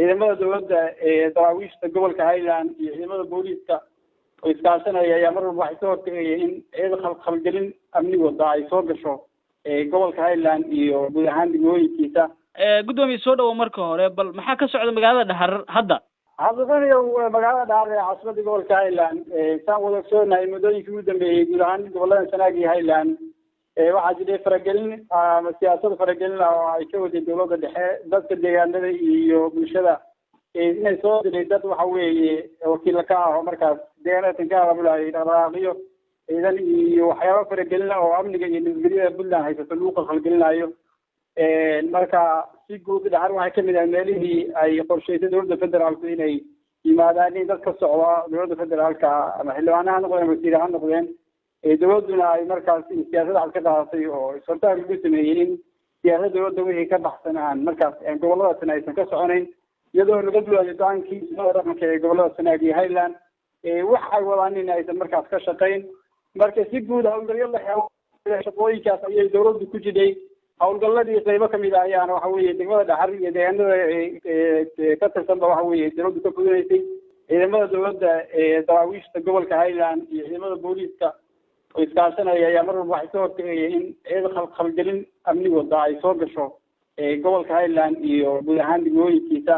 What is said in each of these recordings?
ciidamada dowladda daraawiishta gobolka Highland iyo ciidamada booliiska oo iskaashanaya ayaa mar walba waxay soo hortagayeen in ciidan khalgalin amni wada ay soo gasho gobolka Highland iyo guud ahaan degmooyinkiisa. Gudoomiye soo dhawo marka hore bal maxaa ka socda magaalada Dhahar hadda? Hadda magaalada Dhahar ee caasimada gobolka Highland saan wada soonahay muddooyinkii ugu dambeeyay guud ahaan gobolada Sanaag iyo Highland waxaa jiray faragelin ama siyaasad faragelin oo ay ka waday dowladda dhexe dadka deegaanada iyo bulshada inay soo diray dad waxa weeye wakiil ka ah oo markaas deegaanada ka abaabulay dhaqdhaqaaqyo ciidan iyo waxyaabo faragelin oo amniga iyo nabadgelyada Puntland haysato lagu qalqalgelinayo marka si guud Dhahar waxay kamid ah meelihii ay qorshaysay dowladda federaalku inay yimaadaan in dad ka socda dowladda federaalka ama xildhibaanaha noqdeen wasiiraha noqdeen dowladuna ay markaas siyaasadda ka qaadatay oo isfartaag lagu sameeyay in siyaasadda dowladda wixii ka baxsan aan markaas goboladaasna aysan ka soconayn iyadoo laga duulayo go-aankii dhaqanka ee gobolada Sanaag iyo Highland wax ay wadaan in aysan markaas ka shaqayn marka si guud hawlgallada shaqooyinkaas ayay dowladdu ku jiday hawlgalladii qaybo kamid ah ayaana waxa weeye degmada Dhahar iyo deegaanada ka tirsanba waxa weeye dowladdu ka fududeysay ciidamada dowladda daraawiishta gobolka Highland iyo ciidamada booliiska oo iskaashanaya ayaa mar walba waxay soo hortagayeen in ciidan khalgalin amni wada ay soo gasho gobolka Highland iyo guud ahaan degmooyinkiisa.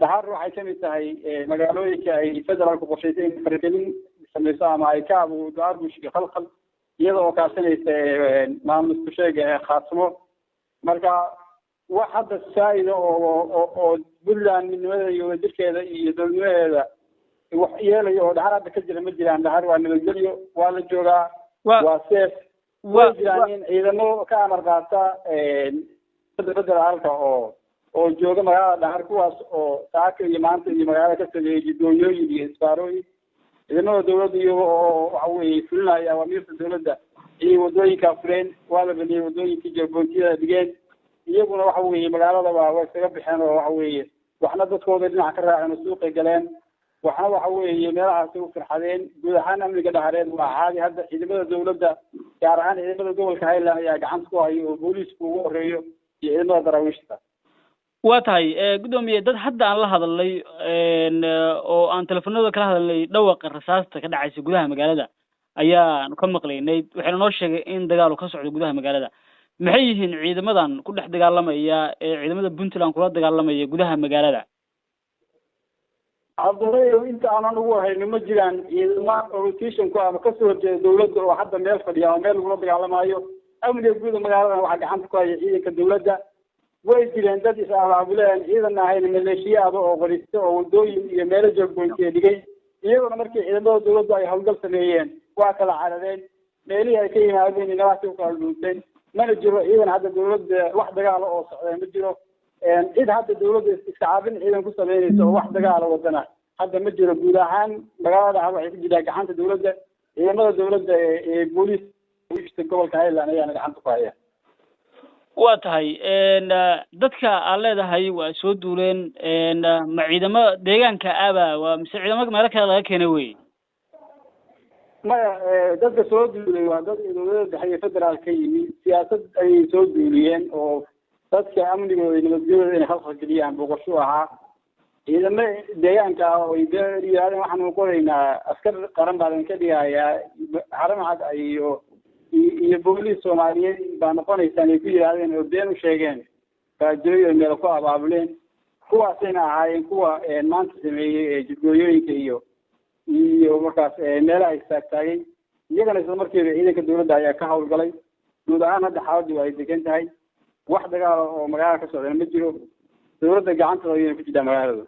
Dhahar waxay kamid tahay magaalooyinka ay federaalku qorshaysay in faragelin sameyso ama ay ka abuurto argushka khalkhal iyada oo kaashanaysa maamul isku sheega ee khaasmo marka wax hadda saayida oo Puntland midnimada iyo wadajirkeeda iyo dowladnimadeeda wax yeelayo oo Dhahar hadda ka jira ma jiraan. Dhahar waa nabadgelyo waa la joogaa waa safe waa jiraan in ciidamo ka amar qaata federaalka oo jooga magaalada Dhahar kuwaas oo saaka iyo maanta iyo magaalada ka sameeyay jidooyooyin iyo isbaarooyin ciidamada dowladda iyo waxa weeye fulinaya awaamirta dowladda iyo wadooyinka fureen waa la beliyay wadooyinkii jeeboontiyada dhigeen iyaguna waxa weeye magaalada waa isaga bixeen oo waxa weeye waxna dadkooda dhinaca ka raaceen oo suuqay galeen waxna waxa weeye meelahaasi u firxadeen guud ahaan amniga Dhahareed waa caadi hadda ciidamada dowladda gaar ahaan ciidamada gobolka Highland ayaa gacanta ku haya oo booliisku ugu horeeyo iyo ciidamada daraawiishta. waa tahay gudoomiye dad hadda aan la hadalnay oo aan telefoonada kala hadalnay dhawaqa rasaasta ka dhacaysa gudaha magaalada ayaan ka maqlaynay waxayna noo sheegay in dagaal ka socdo gudaha magaalada maxay yihiin ciidamadan ku dhex dagaalamaya ciidamada Puntland kula dagaalamaya gudaha magaalada? Abdullah inta aan ugu hayno ma jiraan ciidamada rotation ku ama ka soo jeeda dowladda oo hadda meel fadhiya oo meel lagu dagaalamayo amniga gudaha magaalada waxa gacanta ku haya ciidanka dowladda way jireen dad is abaabuleen ciidan ahayn maleeshiyada oo qorista oo wadooyin iyo meelo joogboontiye dhigay iyaguna markii ciidamada dowladda ay hawlgal sameeyeen waa kala carareen meelihii ay ka yimaadeen inaasi u kala dhuunteen mana jiro ciidan hadda dowladda wax dagaal oo socda ma jiro cid hadda dowladda iskacaabin ciidan ku sameynaysa oo wax dagaal wadana hadda ma jiro guud ahaan magaalada Dhahar waxay ku jirtaa gacanta dowladda ciidamada dowladda ee booliiska gobolka Highland ayaa gacanta ku haya. waa tahay dadka aan leedahay waa soo duuleen ma ciidamo deegaanka aba waa mise ciidamo meelo kale laga keenay wey? maya dadka soo duulay waa dad dowladda dhexe federaal ka yimid siyaasad ay soo duuliyeen oo dadka amnigooda iyo nabadgelyada inay khalkhalgeliyaan boqosho ahaa ciidamo deegaanka oo ay yiraahdeen waxaan u qoraynaa askar qaran baan ka dhigayaa haramcad iyo booliis Soomaaliyeed baa noqonaysaan ay ku yiraahdeen oo been u sheegeen baajooyin meel ku abaabuleen kuwaasina ahaayeen kuwa maanta sameeyay jidgooyooyinka iyo markaas meelaha istaagtaagay iyagana isla markiiba ciidanka dowladda ayaa ka hawlgalay guud ahaan hadda xaaladdu ay degan tahay wax dagaal oo magaalada ka socda ma jiro dowladda gacanta ayay ku jirtaa magaalada.